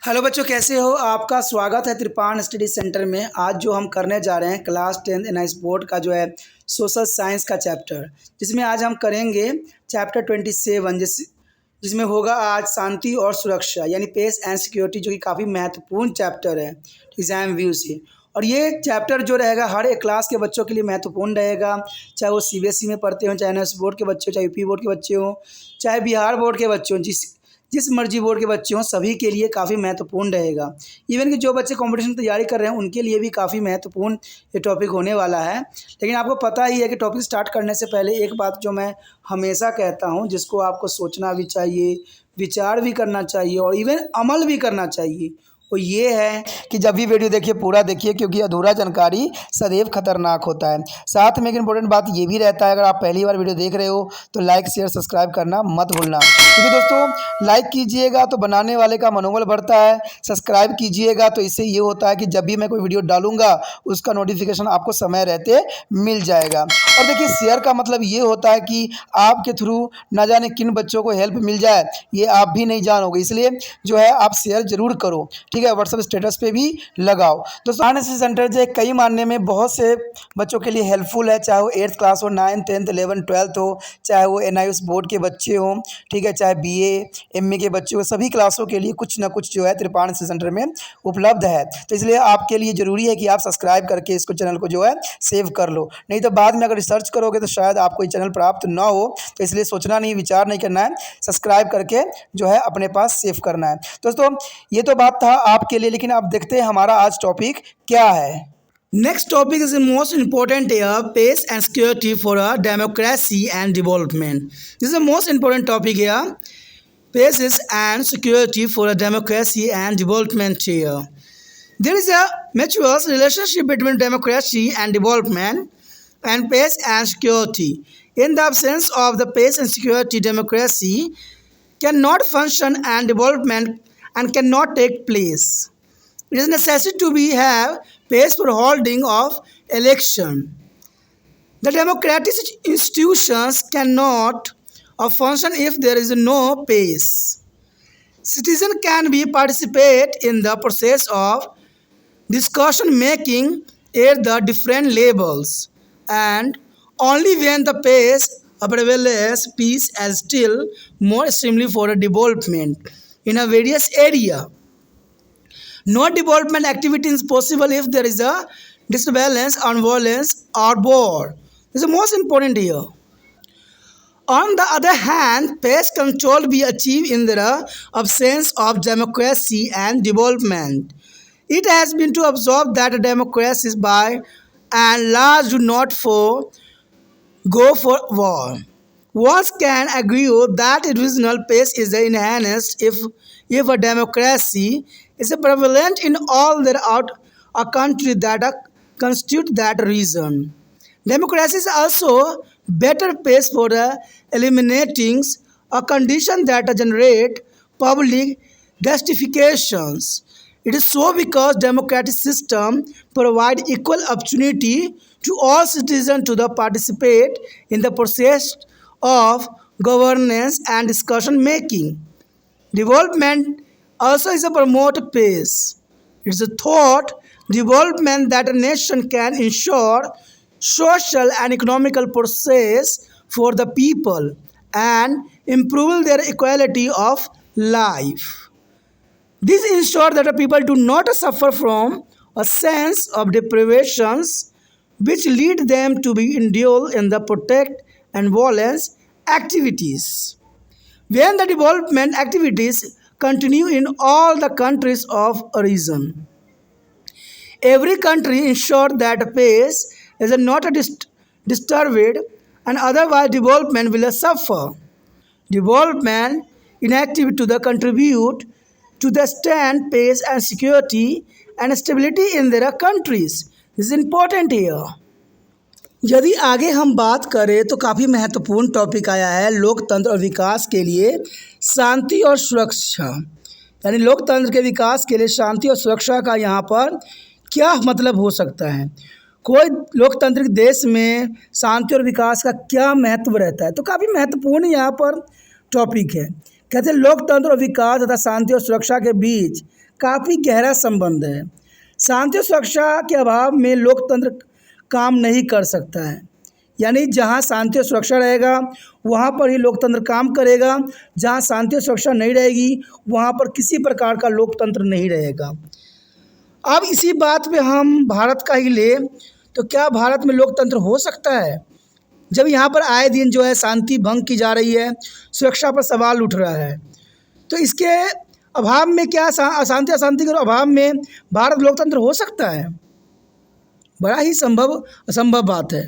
Hello बच्चों, कैसे हो? आपका स्वागत है त्रिपाण स्टडी सेंटर में। आज जो हम करने जा रहे हैं क्लास 10 एनआईएस बोर्ड का जो है सोशल साइंस का चैप्टर, जिसमें आज हम करेंगे चैप्टर 27 जिसमें होगा आज शांति और सुरक्षा यानी पीस एंड सिक्योरिटी, जो कि काफ़ी महत्वपूर्ण चैप्टर है एग्जाम व्यू से। और ये चैप्टर जो रहेगा हर एक क्लास के बच्चों के लिए महत्वपूर्ण रहेगा, चाहे वो सीबीएसई में पढ़ते हों, चाहे एनआईएस बोर्ड के बच्चे हो, चाहे यूपी बोर्ड के बच्चे हों, चाहे बिहार बोर्ड के बच्चे हों, जिस मर्जी बोर्ड के बच्चे हों, सभी के लिए काफ़ी महत्वपूर्ण रहेगा। इवन कि जो बच्चे कंपटीशन तैयारी कर रहे हैं उनके लिए भी काफ़ी महत्वपूर्ण ये टॉपिक होने वाला है। लेकिन आपको पता ही है कि टॉपिक स्टार्ट करने से पहले एक बात जो मैं हमेशा कहता हूँ, जिसको आपको सोचना भी चाहिए, विचार भी करना चाहिए और इवन अमल भी करना चाहिए, वो ये है कि जब भी वीडियो देखिए पूरा देखिए, क्योंकि अधूरा जानकारी सदैव खतरनाक होता है। साथ में एक इंपॉर्टेंट बात ये भी रहता है, अगर आप पहली बार वीडियो देख रहे हो तो लाइक शेयर सब्सक्राइब करना मत भूलना, क्योंकि दोस्तों लाइक कीजिएगा तो बनाने वाले का मनोबल बढ़ता है, सब्सक्राइब कीजिएगा तो इससे ये होता है कि जब भी मैं कोई वीडियो डालूंगा उसका नोटिफिकेशन आपको समय रहते मिल जाएगा। और देखिए शेयर का मतलब ये होता है कि आपके थ्रू ना जाने किन बच्चों को हेल्प मिल जाए, ये आप भी नहीं जानोगे, इसलिए जो है आप शेयर जरूर करो, ठीक है। व्हाट्सएप स्टेटस पे भी लगाओ। दोस्तों एनआईएस सेंटर जो कई मानने में बहुत से बच्चों के लिए हेल्पफुल है, चाहे वो 8th क्लास हो, 9th 10th 11th 12th हो, चाहे वो एनआईएस बोर्ड के बच्चे हों, ठीक है, चाहे बीए एमए के बच्चे हो, सभी क्लासों के लिए कुछ ना कुछ जो है त्रिपाण सेंटर में उपलब्ध है। तो इसलिए आपके लिए ज़रूरी है कि आप सब्सक्राइब करके इसको चैनल को जो है सेव कर लो, नहीं तो बाद में अगर रिसर्च करोगे तो शायद आपको ये चैनल प्राप्त ना हो। तो इसलिए सोचना नहीं, विचार नहीं करना है, सब्सक्राइब करके जो है अपने पास सेव करना है। दोस्तों ये तो बात था आपके लिए, लेकिन आप देखते हैं हमारा आज टॉपिक क्या है। Next topic is the most important here, peace and security for a democracy and development. This is the most important topic here, peace and security for a democracy and development here. There is a mutual relationship between democracy and development and peace and security. In the absence of the peace and security, democracy cannot function and development and cannot take place. It is necessary to have peaceful holding of election. The democratic institutions cannot function if there is no peace. Citizens can be participate in the process of discussion making at the different levels, and only when the peace prevails, peace is still more extremely for a development in a various area. No development activity is possible if there is a disbalance on violence or war. This is the most important here. On the other hand, pest control be achieved in the absence of democracy and development. It has been to observe that democracies by and large do not go for war. One can agree that regional peace is enhanced if a democracy is prevalent in all their out a country that constitute that region. Democracy is also better peace for eliminating a condition that generate public justifications. It is so because democratic system provide equal opportunity to all citizens to the participate in the process of governance and discussion making. Development also is a promote peace. It is a thought development that a nation can ensure social and economical process for the people and improve their equality of life. This ensures that the people do not suffer from a sense of deprivations which lead them to be indulged in the protect and violence activities. When the development activities continue in all the countries of a region, every country ensures that peace is not disturbed, and otherwise development will suffer. Development inactive to the contribute to the stand peace and security and stability in their countries. This is important here. यदि आगे हम बात करें तो काफ़ी महत्वपूर्ण topic आया है लोकतंत्र और विकास के लिए शांति और सुरक्षा, यानी लोकतंत्र के विकास के लिए शांति और सुरक्षा का यहाँ पर क्या मतलब हो सकता है। कोई लोकतांत्रिक देश में शांति और विकास का क्या महत्व रहता है, तो काफ़ी महत्वपूर्ण यहाँ पर टॉपिक है। कहते हैं लोकतंत्र और विकास तथा शांति और सुरक्षा के बीच काफ़ी गहरा संबंध है। शांति और सुरक्षा के अभाव में लोकतंत्र काम नहीं कर सकता है। यानी जहाँ शांति और सुरक्षा रहेगा वहाँ पर ही लोकतंत्र काम करेगा, जहाँ शांति और सुरक्षा नहीं रहेगी वहाँ पर किसी प्रकार का लोकतंत्र नहीं रहेगा। अब इसी बात पे हम भारत का ही ले तो क्या भारत में लोकतंत्र हो सकता है, जब यहाँ पर आए दिन जो है शांति भंग की जा रही है, सुरक्षा पर सवाल उठ रहा है। तो इसके अभाव में क्या अशांति के अभाव में भारत लोकतंत्र हो सकता है? बड़ा ही असंभव बात है,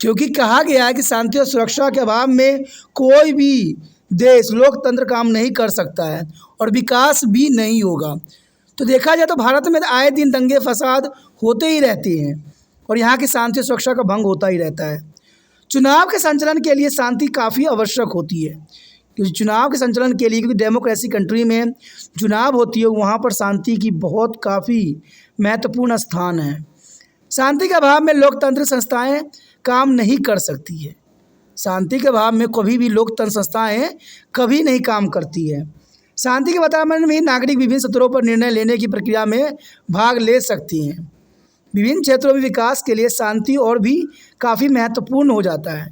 क्योंकि कहा गया है कि शांति और सुरक्षा के अभाव में कोई भी देश लोकतंत्र काम नहीं कर सकता है और विकास भी नहीं होगा। तो देखा जाए तो भारत में आए दिन दंगे फसाद होते ही रहते हैं और यहाँ की शांति और सुरक्षा का भंग होता ही रहता है। चुनाव के संचालन के लिए शांति काफ़ी आवश्यक होती है, क्योंकि चुनाव के संचालन के लिए, क्योंकि डेमोक्रेसी कंट्री में चुनाव होती है, वहाँ पर शांति की बहुत काफ़ी महत्वपूर्ण स्थान है। शांति के अभाव में लोकतंत्र संस्थाएं काम नहीं कर सकती है। शांति के अभाव में कभी भी लोकतंत्र संस्थाएं कभी नहीं काम करती है। शांति के वातावरण में नागरिक विभिन्न स्तरों पर निर्णय लेने की प्रक्रिया में भाग ले सकती हैं। विभिन्न क्षेत्रों में विकास के लिए शांति और भी काफ़ी महत्वपूर्ण हो जाता है।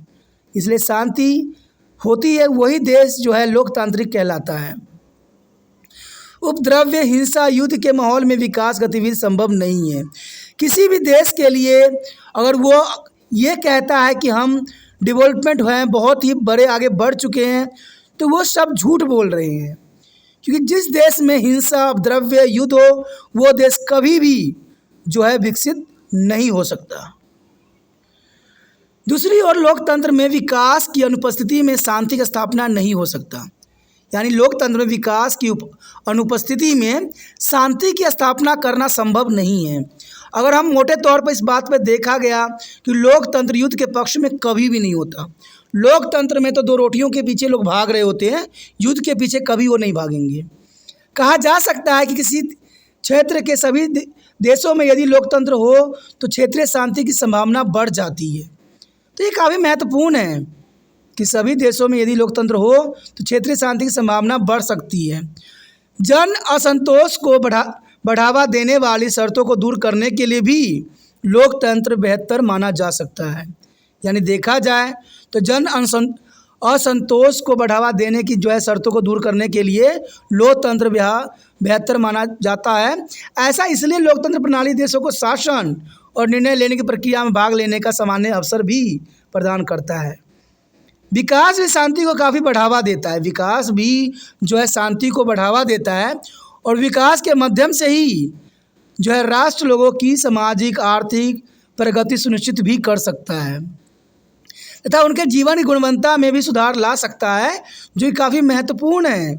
इसलिए शांति होती है वही देश जो है लोकतांत्रिक कहलाता है। उपद्रव्य, हिंसा, युद्ध के माहौल में विकास गतिविधि संभव नहीं है। किसी भी देश के लिए अगर वो ये कहता है कि हम डेवलपमेंट हैं, बहुत ही बड़े आगे बढ़ चुके हैं, तो वो सब झूठ बोल रहे हैं, क्योंकि जिस देश में हिंसा, उपद्रव्य, युद्ध हो वो देश कभी भी जो है विकसित नहीं हो सकता। दूसरी ओर लोकतंत्र में विकास की अनुपस्थिति में शांति की स्थापना नहीं हो सकता। यानी लोकतंत्र में विकास की अनुपस्थिति में शांति की स्थापना करना संभव नहीं है। अगर हम मोटे तौर पर इस बात पर देखा गया कि लोकतंत्र युद्ध के पक्ष में कभी भी नहीं होता। लोकतंत्र में तो दो रोटियों के पीछे लोग भाग रहे होते हैं, युद्ध के पीछे कभी वो नहीं भागेंगे। कहा जा सकता है कि किसी क्षेत्र के सभी देशों में यदि लोकतंत्र हो तो क्षेत्रीय शांति की संभावना बढ़ जाती है। तो ये काफ़ी महत्वपूर्ण है कि सभी देशों में यदि लोकतंत्र हो तो क्षेत्रीय शांति की संभावना बढ़ सकती है। जन असंतोष को बढ़ावा देने वाली शर्तों को दूर करने के लिए भी लोकतंत्र बेहतर माना जा सकता है। यानी देखा जाए तो जन असंतोष को बढ़ावा देने की जो है शर्तों को दूर करने के लिए लोकतंत्र बेहतर माना जाता है। ऐसा इसलिए लोकतंत्र प्रणाली देशों को शासन और निर्णय लेने की प्रक्रिया में भाग लेने का सामान्य अवसर भी प्रदान करता है। विकास भी शांति को काफ़ी बढ़ावा देता है। विकास भी जो है शांति को बढ़ावा देता है और विकास के माध्यम से ही जो है राष्ट्र लोगों की सामाजिक आर्थिक प्रगति सुनिश्चित भी कर सकता है तथा उनके जीवन की गुणवत्ता में भी सुधार ला सकता है, जो काफ़ी महत्वपूर्ण है।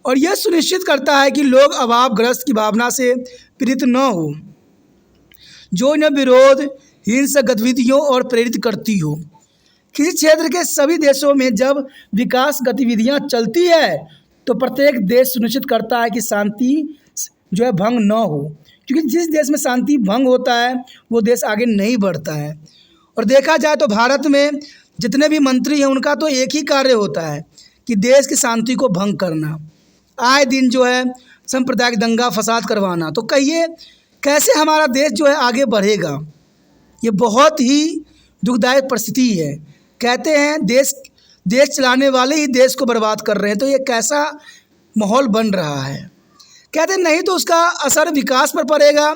और यह सुनिश्चित करता है कि लोग अभावग्रस्त की भावना से पीड़ित न हो, जो इन्हें विरोध, हिंसक गतिविधियों और प्रेरित करती हो। किसी क्षेत्र के सभी देशों में जब विकास गतिविधियां चलती है तो प्रत्येक देश सुनिश्चित करता है कि शांति जो है भंग न हो, क्योंकि जिस देश में शांति भंग होता है वो देश आगे नहीं बढ़ता है। और देखा जाए तो भारत में जितने भी मंत्री हैं उनका तो एक ही कार्य होता है कि देश की शांति को भंग करना, आए दिन जो है सांप्रदायिक दंगा फसाद करवाना। तो कहिए कैसे हमारा देश जो है आगे बढ़ेगा? ये बहुत ही दुखदायक परिस्थिति है। कहते हैं देश चलाने वाले ही देश को बर्बाद कर रहे हैं, तो ये कैसा माहौल बन रहा है? कहते हैं नहीं तो उसका असर विकास पर पड़ेगा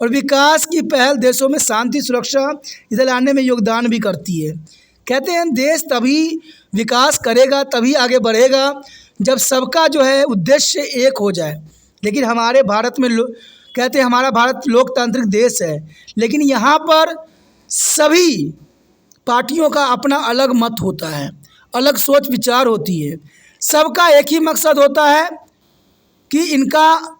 और विकास की पहल देशों में शांति सुरक्षा इधर लाने में योगदान भी करती है। कहते हैं देश तभी विकास करेगा, तभी आगे बढ़ेगा जब सबका जो है उद्देश्य एक हो जाए। लेकिन हमारे भारत में कहते हैं हमारा भारत लोकतांत्रिक देश है, लेकिन यहाँ पर सभी पार्टियों का अपना अलग मत होता है, अलग सोच विचार होती है। सबका एक ही मकसद होता है कि इनका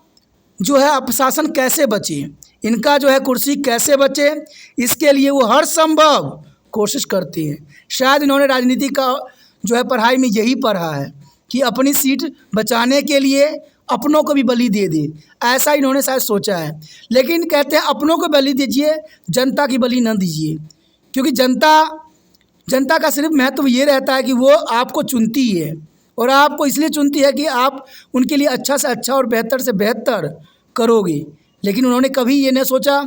जो है अपशासन कैसे बचे, इनका जो है कुर्सी कैसे बचे, इसके लिए वो हर संभव कोशिश करते हैं। शायद इन्होंने राजनीति का जो है पढ़ाई में यही पढ़ा है कि अपनी सीट बचाने के लिए अपनों को भी बलि दे दे, ऐसा इन्होंने शायद सोचा है। लेकिन कहते हैं अपनों को बलि दीजिए, जनता की बलि न दीजिए, क्योंकि जनता का सिर्फ महत्व ये रहता है कि वो आपको चुनती है और आपको इसलिए चुनती है कि आप उनके लिए अच्छा से अच्छा और बेहतर से बेहतर करोगे। लेकिन उन्होंने कभी ये नहीं सोचा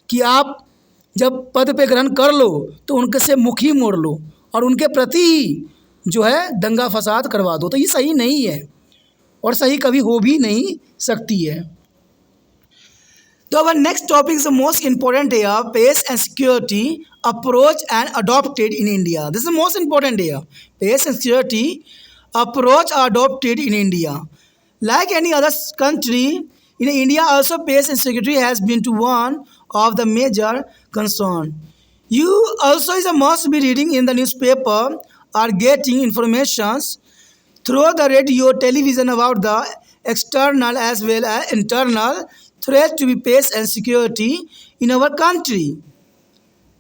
कि आप जब पद पे ग्रहण कर लो तो उनके से मुख ही मोड़ लो और उनके प्रति ही जो है दंगा फसाद करवा दो। तो ये सही नहीं है और सही कभी हो भी नहीं सकती है। So our next topic is the most important here, peace and security approach and adopted in India. This is the most important here. Peace and security approach are adopted in India. Like any other country, in India also peace and security has been to one of the major concern. You also is a must be reading in the newspaper or getting informations through the radio, television about the external as well as internal threat to be peace and security in our country.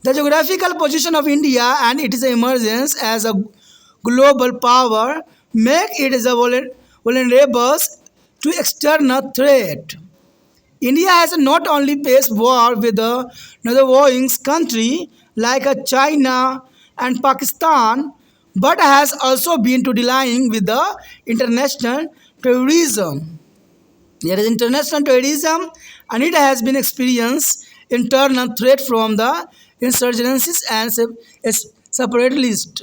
The geographical position of India and its emergence as a global power make it as a vulnerable to external threat. India has not only faced war with another warring country like China and Pakistan, but has also been to dealing with the international terrorism. There is international terrorism, and it has been experienced internal threat from the insurgencies and separatists.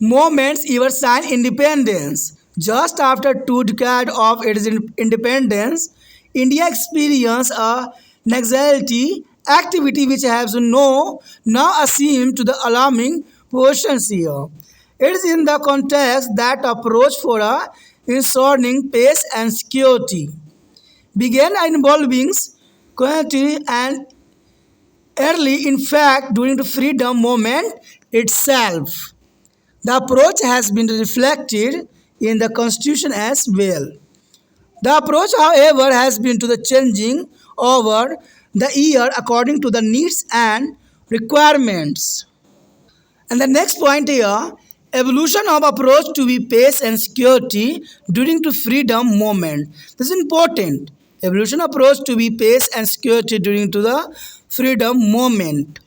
Movements even sign independence. Just after 2 decades of its independence, India experienced a anxiety activity which has now assumed to the alarming portions here. It is in the context that approach for a ensuring peace and security began involving community and early, in fact, during the freedom movement itself. The approach has been reflected in the constitution as well. The approach, however, has been to the changing over the year according to the needs and requirements. And the next point here, evolution of approach to be peace and security during the freedom movement. This is important. Evolution approach to be peace and security during to the freedom movement.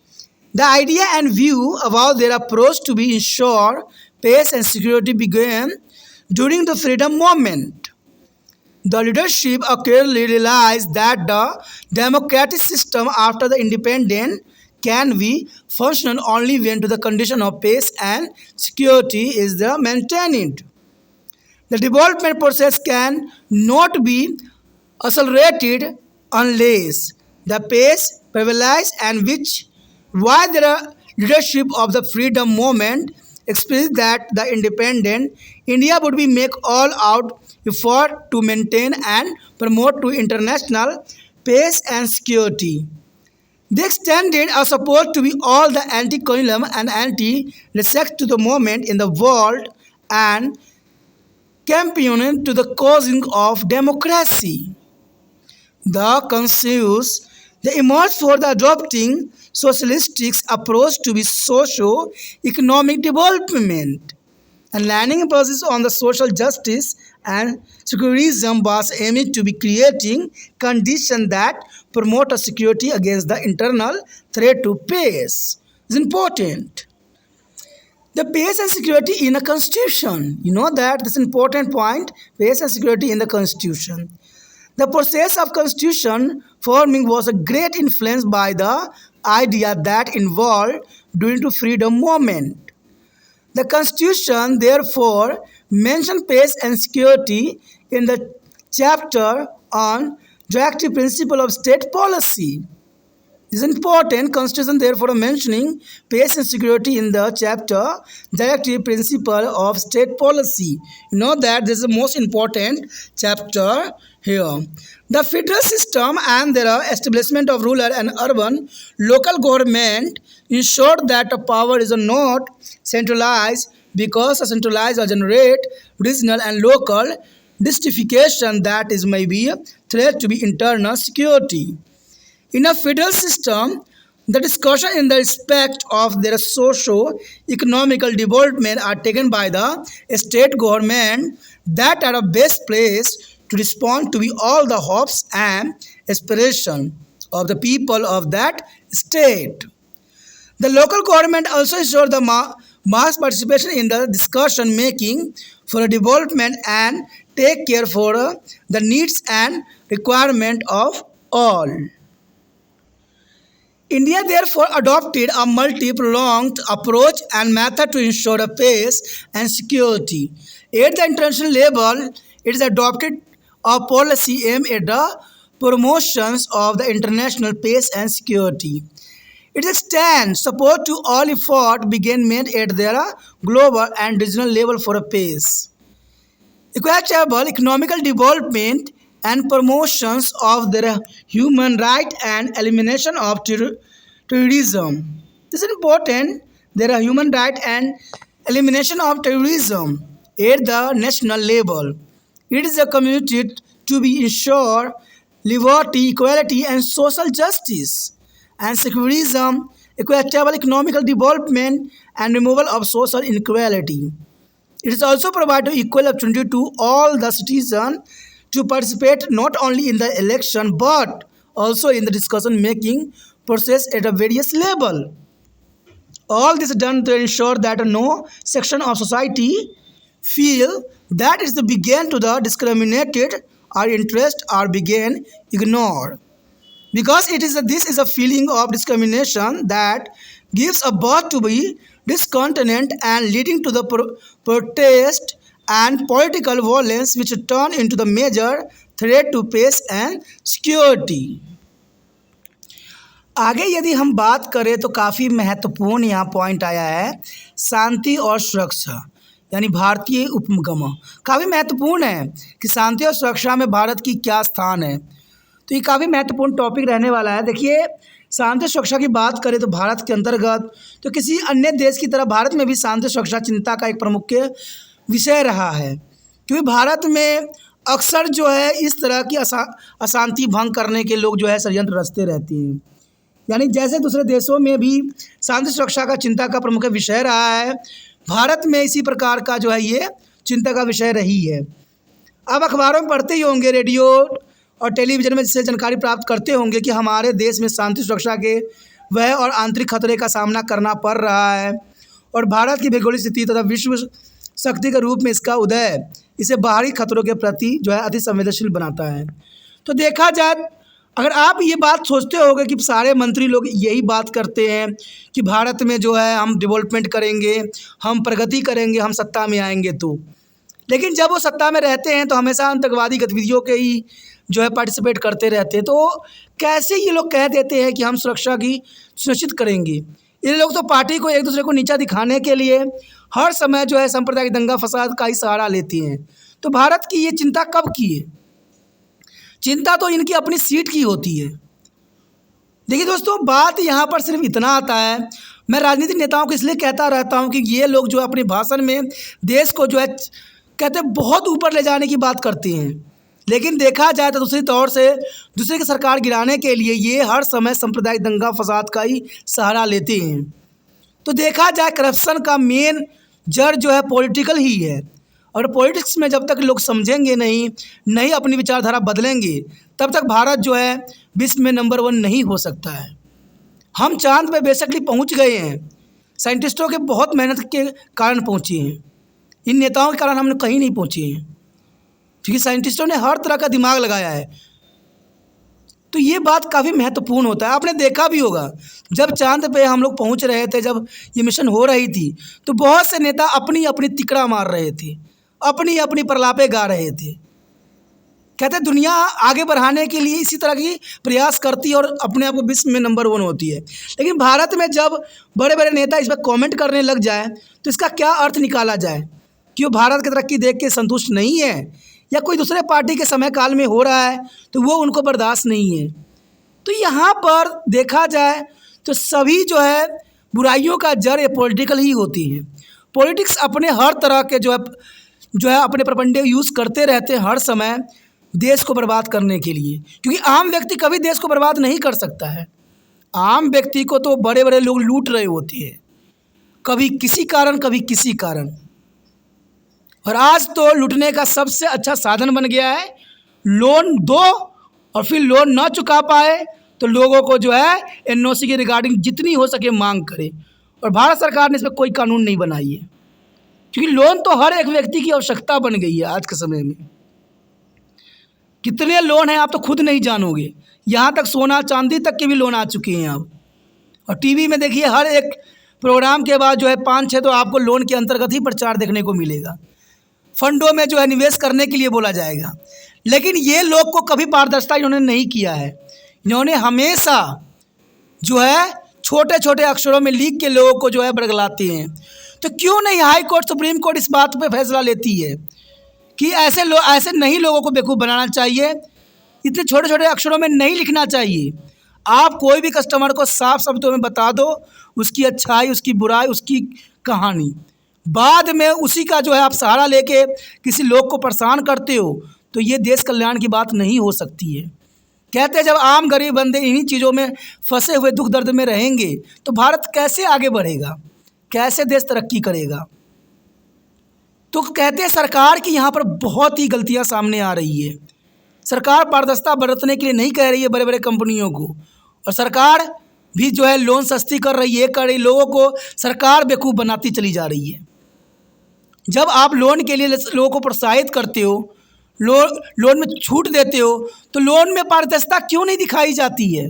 The idea and view about their approach to be ensure peace and security began during the freedom movement. The leadership clearly realized that the democratic system after the independence can be functional only when to the condition of peace and security is the maintained. The development process can not be accelerated unless the pace prevails and which why the leadership of the freedom movement expressed that the independent India would be make all out effort to maintain and promote to international peace and security. They extended a support to be all the anti-colonialism and anti-resex to the movement in the world and campaigning to the causing of democracy. The consensus they emerged for the adopting socialistic approach to be socio-economic development. And landing emphasis on the social justice and secularism was aiming to be creating conditions that promote a security against the internal threat to peace. It's important. The peace and security in a constitution. You know that this important point, peace and security in the constitution. The process of constitution forming was a great influence by the idea that involved during the freedom movement. The constitution therefore mentioned peace and security in the chapter on directive principle of state policy. This is important. Constitution therefore mentioning peace and security in the chapter directive principle of state policy. You know that this is the most important chapter here. The federal system and their establishment of rural and urban local government ensured that the power is not centralized because a centralized or generate regional and local justification that is may be a threat to be internal security. In a federal system, the discussion in the respect of their socio-economical development are taken by the state government that are the best place to respond to be all the hopes and aspirations of the people of that state. The local government also ensure the mass participation in the discussion making for development and take care for the needs and requirement of all. India therefore adopted a multi-pronged approach and method to ensure a peace and security. At the international level, it is adopted a policy aimed at the promotions of the international peace and security. It extends support to all efforts being made at their global and regional level for a peace, equitable economical development, and promotions of their human rights and elimination of terrorism. This is important. There are human rights and elimination of terrorism at the national level. It is a community to be ensure liberty, equality, and social justice, and secularism, equitable economical development, and removal of social inequality. It is also provided equal opportunity to all the citizens to participate not only in the election but also in the discussion making process at a various level. All this is done to ensure that no section of society feel that is the began to the discriminated or interest are began ignored, because this is a feeling of discrimination that gives a birth to be discontent and leading to the protest and political violence which turn into the major threat to peace and security. आगे यदि हम बात करें तो काफ़ी महत्वपूर्ण यहाँ point आया है, शांति और सुरक्षा यानी भारतीय उपगम। काफ़ी महत्वपूर्ण है कि शांति और सुरक्षा में भारत की क्या स्थान है, तो ये काफ़ी महत्वपूर्ण टॉपिक रहने वाला है। देखिए, शांति सुरक्षा की बात करें तो भारत के अंतर्गत तो किसी अन्य देश की तरह भारत में भी शांति सुरक्षा चिंता का एक प्रमुख विषय रहा है, क्योंकि भारत में अक्सर जो है इस तरह की अशांति भंग करने के लोग जो है षड्यंत्र रचते रहते हैं। यानी जैसे दूसरे देशों में भी शांति सुरक्षा का चिंता का प्रमुख विषय रहा है, भारत में इसी प्रकार का जो है ये चिंता का विषय रही है। अब अखबारों में पढ़ते ही होंगे, रेडियो और टेलीविज़न में जिससे जानकारी प्राप्त करते होंगे कि हमारे देश में शांति सुरक्षा के वह और आंतरिक खतरे का सामना करना पड़ रहा है, और भारत की भौगोलिक स्थिति तथा विश्व शक्ति के रूप में इसका उदय इसे बाहरी खतरों के प्रति जो है अति संवेदनशील बनाता है। तो देखा जाए, अगर आप ये बात सोचते होगे कि सारे मंत्री लोग यही बात करते हैं कि भारत में जो है हम डेवलपमेंट करेंगे, हम प्रगति करेंगे, हम सत्ता में आएंगे, तो लेकिन जब वो सत्ता में रहते हैं तो हमेशा आतंकवादी गतिविधियों के ही जो है पार्टिसिपेट करते रहते हैं। तो कैसे ये लोग कह देते हैं कि हम सुरक्षा की सुनिश्चित करेंगे? ये लोग तो पार्टी को एक दूसरे को नीचा दिखाने के लिए हर समय जो है सांप्रदायिक दंगा फसाद का ही सहारा लेती हैं। तो भारत की ये चिंता कब की है? चिंता तो इनकी अपनी सीट की होती है। देखिए दोस्तों, बात यहाँ पर सिर्फ इतना आता है, मैं राजनीतिक नेताओं को इसलिए कहता रहता हूँ कि ये लोग जो अपने भाषण में देश को जो है कहते हैं बहुत ऊपर ले जाने की बात करते हैं, लेकिन देखा जाए तो दूसरी तौर से दूसरे की सरकार गिराने के लिए ये हर समय सांप्रदायिक दंगा फसाद का ही सहारा लेते हैं। तो देखा जाए, करप्शन का मेन जड़ जो है पॉलिटिकल ही है, और पॉलिटिक्स में जब तक लोग समझेंगे नहीं अपनी विचारधारा बदलेंगे, तब तक भारत जो है विश्व में नंबर 1 नहीं हो सकता है। हम चांद पे बेसिकली पहुंच गए हैं, साइंटिस्टों के बहुत मेहनत के कारण पहुंचे हैं, इन नेताओं के कारण हम कहीं नहीं पहुंचे हैं, क्योंकि साइंटिस्टों ने हर तरह का दिमाग लगाया है। तो ये बात काफ़ी महत्वपूर्ण होता है। आपने देखा भी होगा, जब चांद पे हम लोग पहुंच रहे थे, जब ये मिशन हो रही थी, तो बहुत से नेता अपनी अपनी तिकड़ा मार रहे थे, अपनी अपनी प्रलापें गा रहे थे। कहते दुनिया आगे बढ़ाने के लिए इसी तरह की प्रयास करती है और अपने आप को विश्व में नंबर 1 होती है। लेकिन भारत में जब बड़े बड़े नेता इस पर कमेंट करने लग जाए तो इसका क्या अर्थ निकाला जाए कि वो भारत की तरक्की देख के संतुष्ट नहीं है, या कोई दूसरे पार्टी के समय काल में हो रहा है तो वो उनको बर्दाश्त नहीं है। तो यहाँ पर देखा जाए तो सभी जो है बुराइयों का जड़ ये पॉलिटिकल ही होती है। पॉलिटिक्स अपने हर तरह के जो है अपने प्रपंडे यूज़ करते रहते हैं हर समय देश को बर्बाद करने के लिए, क्योंकि आम व्यक्ति कभी देश को बर्बाद नहीं कर सकता है। आम व्यक्ति को तो बड़े बड़े लोग लूट रहे होते हैं, कभी किसी कारण कभी किसी कारण, और आज तो लूटने का सबसे अच्छा साधन बन गया है लोन दो, और फिर लोन ना चुका पाए तो लोगों को जो है एनओसी के रिगार्डिंग जितनी हो सके मांग करे। और भारत सरकार ने इस पर कोई कानून नहीं बनाई है, क्योंकि लोन तो हर एक व्यक्ति की आवश्यकता बन गई है आज के समय में। कितने लोन हैं आप तो खुद नहीं जानोगे, यहाँ तक सोना चांदी तक के भी लोन आ चुके हैं अब। और टीवी में देखिए हर एक प्रोग्राम के बाद जो है 5-6 तो आपको लोन के अंतर्गत ही प्रचार देखने को मिलेगा। फंडों में जो है निवेश करने के लिए बोला जाएगा, लेकिन ये लोग को कभी पारदर्शिता इन्होंने नहीं किया है। इन्होंने हमेशा जो है छोटे छोटे अक्षरों में लिख के लोगों को जो है बरगलाते हैं। तो क्यों नहीं हाई कोर्ट सुप्रीम कोर्ट इस बात पे फैसला लेती है कि ऐसे नहीं लोगों को बेवकूफ़ बनाना चाहिए, इतने छोटे छोटे अक्षरों में नहीं लिखना चाहिए। आप कोई भी कस्टमर को साफ शब्दों में बता दो उसकी अच्छाई, उसकी बुराई, उसकी कहानी। बाद में उसी का जो है आप सहारा लेके किसी लोग को परेशान करते हो, तो ये देश कल्याण की बात नहीं हो सकती है। कहते हैं जब आम गरीब बंदे इन्हीं चीज़ों में फंसे हुए दुख दर्द में रहेंगे तो भारत कैसे आगे बढ़ेगा, कैसे देश तरक्की करेगा। तो कहते हैं सरकार की यहाँ पर बहुत ही गलतियाँ सामने आ रही है। सरकार पारदर्शिता बरतने के लिए नहीं कह रही है बड़े बड़े कंपनियों को, और सरकार भी जो है लोन सस्ती कर रही है, लोगों को सरकार बेवकूफ़ बनाती चली जा रही है। जब आप लोन के लिए लोगों को प्रोत्साहित करते हो, लोन में छूट देते हो, तो लोन में पारदर्शिता क्यों नहीं दिखाई जाती है।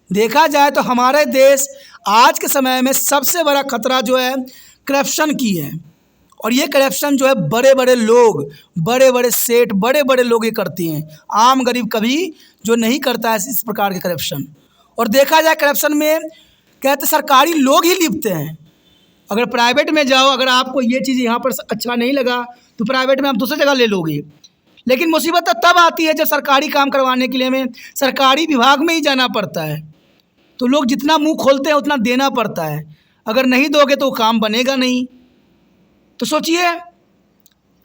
देखा जाए तो हमारे देश आज के समय में सबसे बड़ा खतरा जो है करप्शन की है। और ये करप्शन जो है बड़े बड़े लोग, बड़े बड़े सेठ, बड़े बड़े लोग ये करते हैं। आम गरीब कभी जो नहीं करता है इस प्रकार के करप्शन। और देखा जाए करप्शन में कहते सरकारी लोग ही लिप्त हैं। अगर प्राइवेट में जाओ, अगर आपको ये चीज़ यहाँ पर अच्छा नहीं लगा तो प्राइवेट में आप दूसरी जगह ले लोगे, लेकिन मुसीबत तो तब आती है जब सरकारी काम करवाने के लिए हमें सरकारी विभाग में ही जाना पड़ता है। तो लोग जितना मुंह खोलते हैं उतना देना पड़ता है, अगर नहीं दोगे तो काम बनेगा नहीं। तो सोचिए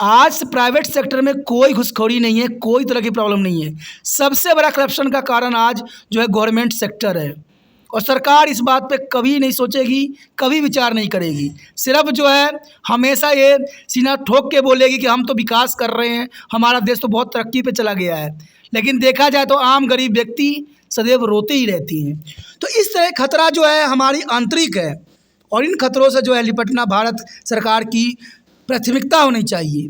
आज प्राइवेट सेक्टर में कोई घुसखोरी नहीं है, कोई तरह की प्रॉब्लम नहीं है। सबसे बड़ा करप्शन का कारण आज जो है गवर्नमेंट सेक्टर है। और सरकार इस बात पे कभी नहीं सोचेगी, कभी विचार नहीं करेगी। सिर्फ जो है हमेशा ये सीना ठोक के बोलेगी कि हम तो विकास कर रहे हैं, हमारा देश तो बहुत तरक्की पे चला गया है। लेकिन देखा जाए तो आम गरीब व्यक्ति सदैव रोते ही रहती हैं। तो इस तरह खतरा जो है हमारी आंतरिक है, और इन खतरों से जो है निपटना भारत सरकार की प्राथमिकता होनी चाहिए।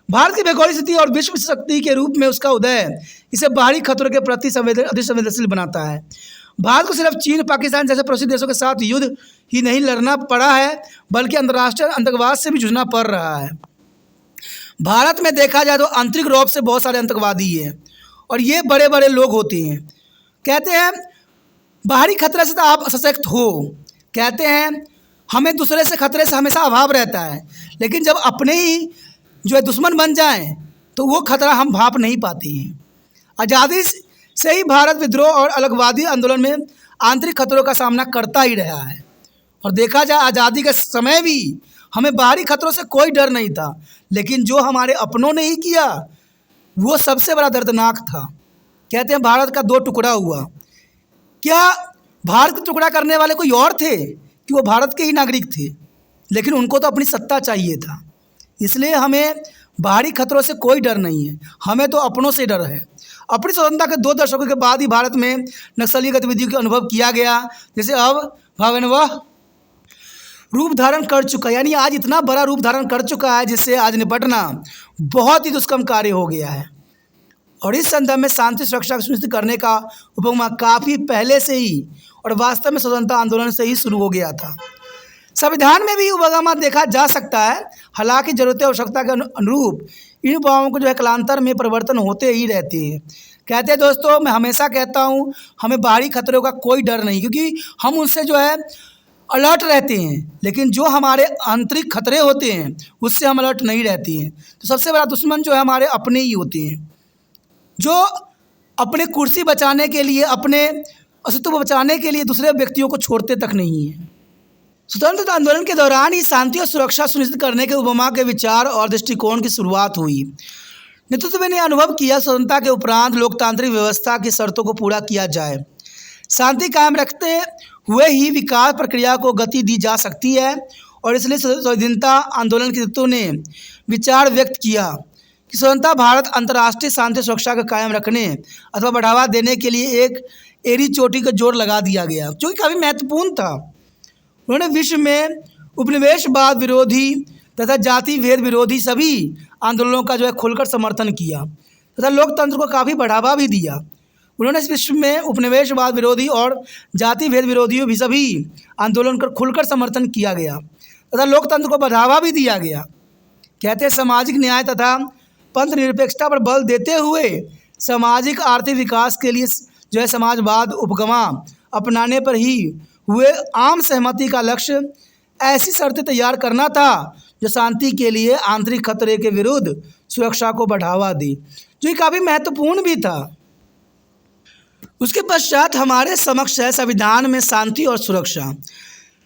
भारत की भौगोलिक स्थिति और विश्व शक्ति के रूप में उसका उदय इसे बाहरी खतरों के प्रति अधिक संवेदनशील बनाता है। भारत को सिर्फ चीन, पाकिस्तान जैसे पड़ोसी देशों के साथ युद्ध ही नहीं लड़ना पड़ा है, बल्कि अंतर्राष्ट्रीय आतंकवाद से भी जूझना पड़ रहा है। भारत में देखा जाए तो आंतरिक रूप से बहुत सारे आतंकवादी हैं, और ये बड़े बड़े लोग होते हैं। कहते हैं बाहरी खतरे से तो आप सशक्त हो, कहते हैं हमें दूसरे से खतरे से हमेशा अभाव रहता है, लेकिन जब अपने ही जो है दुश्मन बन जाएं तो वो खतरा हम भाप नहीं पाते हैं। आज़ादी से ही भारत विद्रोह और अलगवादी आंदोलन में आंतरिक खतरों का सामना करता ही रहा है। और देखा जाए आज़ादी के समय भी हमें बाहरी खतरों से कोई डर नहीं था, लेकिन जो हमारे अपनों ने ही किया वो सबसे बड़ा दर्दनाक था। कहते हैं भारत का 2 टुकड़ा हुआ। क्या भारत का टुकड़ा करने वाले कोई और थे कि वो भारत के ही नागरिक थे? लेकिन उनको तो अपनी सत्ता चाहिए था। इसलिए हमें बाहरी खतरों से कोई डर नहीं है, हमें तो अपनों से डर है। अपनी स्वतंत्रता के 2 दशकों के बाद ही भारत में नक्सली गतिविधियों का अनुभव किया गया, जैसे अब भयावह रूप धारण कर चुका है। यानी आज इतना बड़ा रूप धारण कर चुका है जिससे आज निपटना बहुत ही दुष्कर्म कार्य हो गया है। और इस संदर्भ में शांति सुरक्षा सुनिश्चित करने का उपक्रम काफ़ी पहले से ही और वास्तव में स्वतंत्रता आंदोलन से ही शुरू हो गया था। संविधान में भी उपक्रम देखा जा सकता है, हालांकि जरूरत और आवश्यकता के अनुरूप इन उपक्रमों को जो है कालांतर में परिवर्तन होते ही रहते हैं। कहते हैं दोस्तों, मैं हमेशा कहता हूँ हमें बाहरी खतरों का कोई डर नहीं, क्योंकि हम उनसे जो है अलर्ट रहते हैं, लेकिन जो हमारे आंतरिक खतरे होते हैं उससे हम अलर्ट नहीं रहते हैं। तो सबसे बड़ा दुश्मन जो है हमारे अपने ही होते हैं, जो अपने कुर्सी बचाने के लिए, अपने अस्तित्व बचाने के लिए दूसरे व्यक्तियों को छोड़ते तक नहीं है। स्वतंत्रता आंदोलन के दौरान ही शांति और सुरक्षा सुनिश्चित करने के ओबामा के विचार और दृष्टिकोण की शुरुआत हुई। नेतृत्व ने अनुभव किया स्वतंत्रता के उपरांत लोकतांत्रिक व्यवस्था की शर्तों को पूरा किया जाए, शांति कायम रखते हुए ही विकास प्रक्रिया को गति दी जा सकती है। और इसलिए स्वाधीनता आंदोलन के नेतृत्व ने विचार व्यक्त किया कि स्वतंत्रता भारत अंतर्राष्ट्रीय शांति सुरक्षा को कायम रखने अथवा बढ़ावा देने के लिए एक एड़ी चोटी का जोर लगा दिया गया, जो कि काफ़ी महत्वपूर्ण था। उन्होंने विश्व में उपनिवेशवाद विरोधी तथा जाति भेद विरोधी सभी आंदोलनों का जो है खुलकर समर्थन किया तथा लोकतंत्र को काफ़ी बढ़ावा भी दिया। उन्होंने इस विश्व में उपनिवेशवाद विरोधी और जाति भेद विरोधी भी सभी आंदोलन कर खुलकर समर्थन किया गया तथा लोकतंत्र को बढ़ावा भी दिया गया। कहते हैं सामाजिक न्याय तथा पंथ निरपेक्षता पर बल देते हुए सामाजिक आर्थिक विकास के लिए जो है समाजवाद उपगमा अपनाने पर ही हुए आम सहमति का लक्ष्य ऐसी शर्तें तैयार करना था जो शांति के लिए आंतरिक खतरे के विरुद्ध सुरक्षा को बढ़ावा दी, जो कि काफ़ी महत्वपूर्ण भी था। उसके पश्चात हमारे समक्ष है संविधान में शांति और सुरक्षा।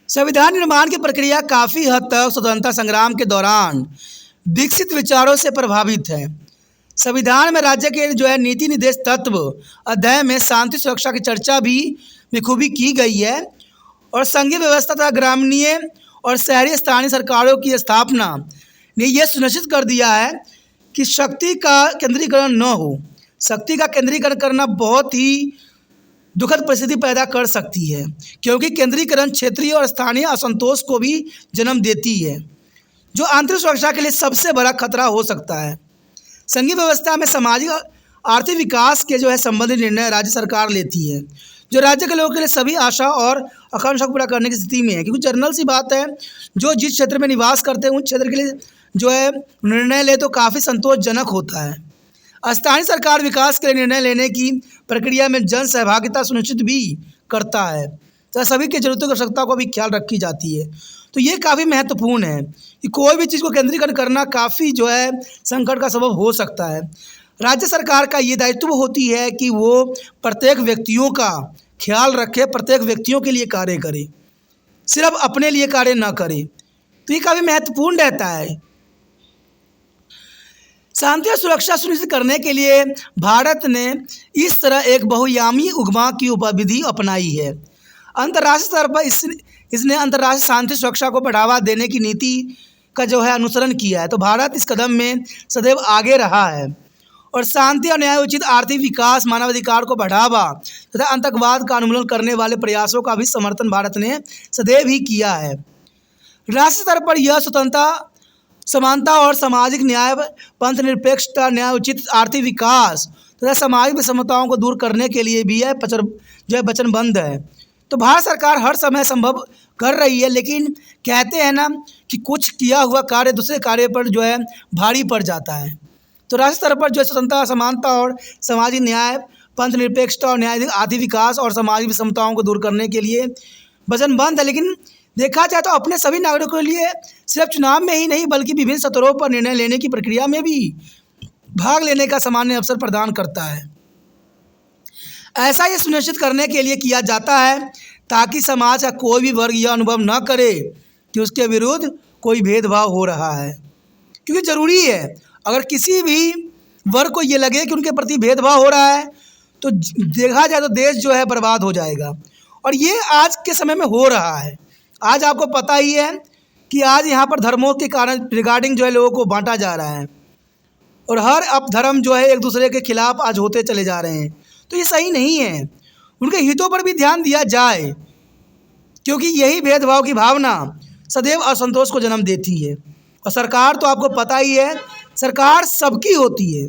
संविधान निर्माण की प्रक्रिया काफ़ी हद तक स्वतंत्रता संग्राम के दौरान विकसित विचारों से प्रभावित है। संविधान में राज्य के जो है नीति निर्देश तत्व अध्याय में शांति सुरक्षा की चर्चा भी बखूबी की गई है और संघीय व्यवस्था तथा ग्रामीण और शहरी स्थानीय सरकारों की स्थापना ने यह सुनिश्चित कर दिया है कि शक्ति का केंद्रीकरण न हो। शक्ति का केंद्रीकरण करना बहुत ही दुखद परिस्थिति पैदा कर सकती है, क्योंकि केंद्रीकरण क्षेत्रीय और स्थानीय असंतोष को भी जन्म देती है, जो आंतरिक सुरक्षा के लिए सबसे बड़ा खतरा हो सकता है। संघीय व्यवस्था में सामाजिक आर्थिक विकास के जो है संबंधित निर्णय राज्य सरकार लेती है, जो राज्य के लोगों के लिए सभी आशा और आकांक्षा को पूरा करने की स्थिति में है। क्योंकि जनरल सी बात है, जो जिस क्षेत्र में निवास करते हैं उस क्षेत्र के लिए जो है निर्णय ले तो काफ़ी संतोषजनक होता है। स्थानीय सरकार विकास के लिए निर्णय लेने की प्रक्रिया में जन सहभागिता सुनिश्चित भी करता है तो सभी की जरूरतों की आवश्यकता को भी ख्याल रखी जाती है। तो ये काफ़ी महत्वपूर्ण है कि कोई भी चीज़ को केंद्रीकरण करना काफ़ी जो है संकट का सबब हो सकता है। राज्य सरकार का ये दायित्व होती है कि वो प्रत्येक व्यक्तियों का ख्याल रखे, प्रत्येक व्यक्तियों के लिए कार्य करे, सिर्फ अपने लिए कार्य ना करे। तो ये काफ़ी महत्वपूर्ण रहता है। शांति और सुरक्षा सुनिश्चित करने के लिए भारत ने इस तरह एक बहुआयामी उगमा की उपविधि अपनाई है। अंतर्राष्ट्रीय स्तर पर इसने अंतर्राष्ट्रीय शांति सुरक्षा को बढ़ावा देने की नीति का जो है अनुसरण किया है। तो भारत इस कदम में सदैव आगे रहा है और शांति और न्याय उचित आर्थिक विकास, मानवाधिकार को बढ़ावा तथा आतंकवाद का उन्मूलन करने वाले प्रयासों का भी समर्थन भारत ने सदैव ही किया है। राष्ट्रीय स्तर पर यह स्वतंत्रता, समानता और सामाजिक न्याय, पंथ निरपेक्षता, न्याय उचित आर्थिक विकास तथा सामाजिक विषमताओं को दूर करने के लिए भी यह जो है वचनबद्ध है। तो भारत सरकार हर समय संभव कर रही है, लेकिन कहते हैं ना कि कुछ किया हुआ कार्य दूसरे कार्य पर जो है भारी पड़ जाता है। तो राष्ट्रीय स्तर पर जो स्वतंत्रता, समानता और सामाजिक न्याय, पंथ निरपेक्षता और न्याय आर्थिक विकास और सामाजिक विषमताओं को दूर करने के लिए वचनबद्ध है। लेकिन देखा जाए तो अपने सभी नागरिकों के लिए सिर्फ चुनाव में ही नहीं बल्कि विभिन्न स्तरों पर निर्णय लेने की प्रक्रिया में भी भाग लेने का सामान्य अवसर प्रदान करता है। ऐसा ये सुनिश्चित करने के लिए किया जाता है ताकि समाज का कोई भी वर्ग यह अनुभव न करे कि उसके विरुद्ध कोई भेदभाव हो रहा है, क्योंकि ज़रूरी है अगर किसी भी वर्ग को ये लगे कि उनके प्रति भेदभाव हो रहा है तो देखा जाए तो देश जो है बर्बाद हो जाएगा। और ये आज के समय में हो रहा है। आज आपको पता ही है कि आज यहाँ पर धर्मों के कारण रिगार्डिंग जो है लोगों को बांटा जा रहा है और हर अब धर्म जो है एक दूसरे के खिलाफ आज होते चले जा रहे हैं। तो ये सही नहीं है। उनके हितों पर भी ध्यान दिया जाए, क्योंकि यही भेदभाव की भावना सदैव असंतोष को जन्म देती है। और सरकार तो आपको पता ही है, सरकार सबकी होती है,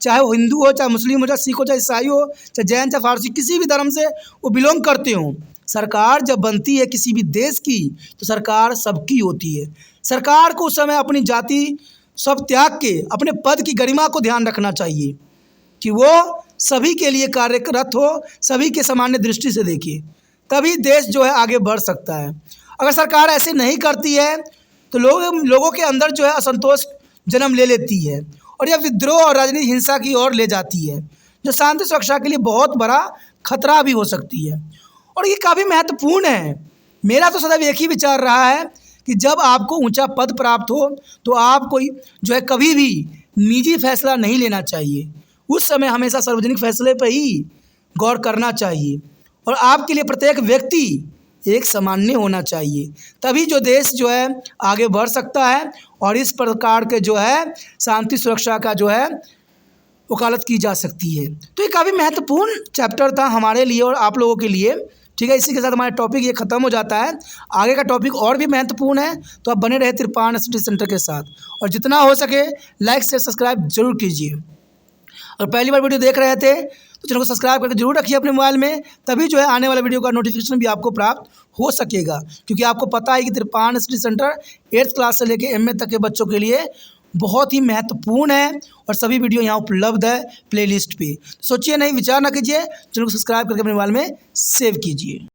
चाहे वो हिंदू हो, चाहे मुस्लिम हो, चाहे सिख हो, चाहे ईसाई हो, चाहे जैन, चाहे फारसी, किसी भी धर्म से वो बिलोंग करते हों। सरकार जब बनती है किसी भी देश की तो सरकार सबकी होती है। सरकार को उस समय अपनी जाति सब त्याग के अपने पद की गरिमा को ध्यान रखना चाहिए कि वो सभी के लिए कार्यरत हो, सभी के सामान्य दृष्टि से देखे, तभी देश जो है आगे बढ़ सकता है। अगर सरकार ऐसे नहीं करती है तो लोगों के अंदर जो है असंतोष जन्म ले लेती है और यह विद्रोह और राजनीतिक हिंसा की ओर ले जाती है, जो शांति सुरक्षा के लिए बहुत बड़ा खतरा भी हो सकती है। और ये काफ़ी महत्वपूर्ण है। मेरा तो सदैव एक ही विचार रहा है कि जब आपको ऊंचा पद प्राप्त हो तो आपको जो है कभी भी निजी फैसला नहीं लेना चाहिए। उस समय हमेशा सार्वजनिक फैसले पर ही गौर करना चाहिए और आपके लिए प्रत्येक व्यक्ति एक सामान्य होना चाहिए, तभी जो देश जो है आगे बढ़ सकता है और इस प्रकार के जो है शांति सुरक्षा का जो है वकालत की जा सकती है। तो ये काफ़ी महत्वपूर्ण चैप्टर था हमारे लिए और आप लोगों के लिए। ठीक है, इसी के साथ हमारा टॉपिक ये ख़त्म हो जाता है। आगे का टॉपिक और भी महत्वपूर्ण है, तो आप बने रहे तिरपान स्टडी सेंटर के साथ और जितना हो सके लाइक शेयर सब्सक्राइब जरूर कीजिए। और पहली बार वीडियो देख रहे थे तो चैनल को सब्सक्राइब करके जरूर रखिए अपने मोबाइल में, तभी जो है आने वाला वीडियो का नोटिफिकेशन भी आपको प्राप्त हो सकेगा। क्योंकि आपको पता है कि तिरपान स्टडी सेंटर 8th क्लास से लेकर MA तक के बच्चों के लिए बहुत ही महत्वपूर्ण है और सभी वीडियो यहाँ उपलब्ध है प्लेलिस्ट पे। सोचिए नहीं, विचार ना कीजिए, चैनल को सब्सक्राइब करके अपने मोबाइल में सेव कीजिए।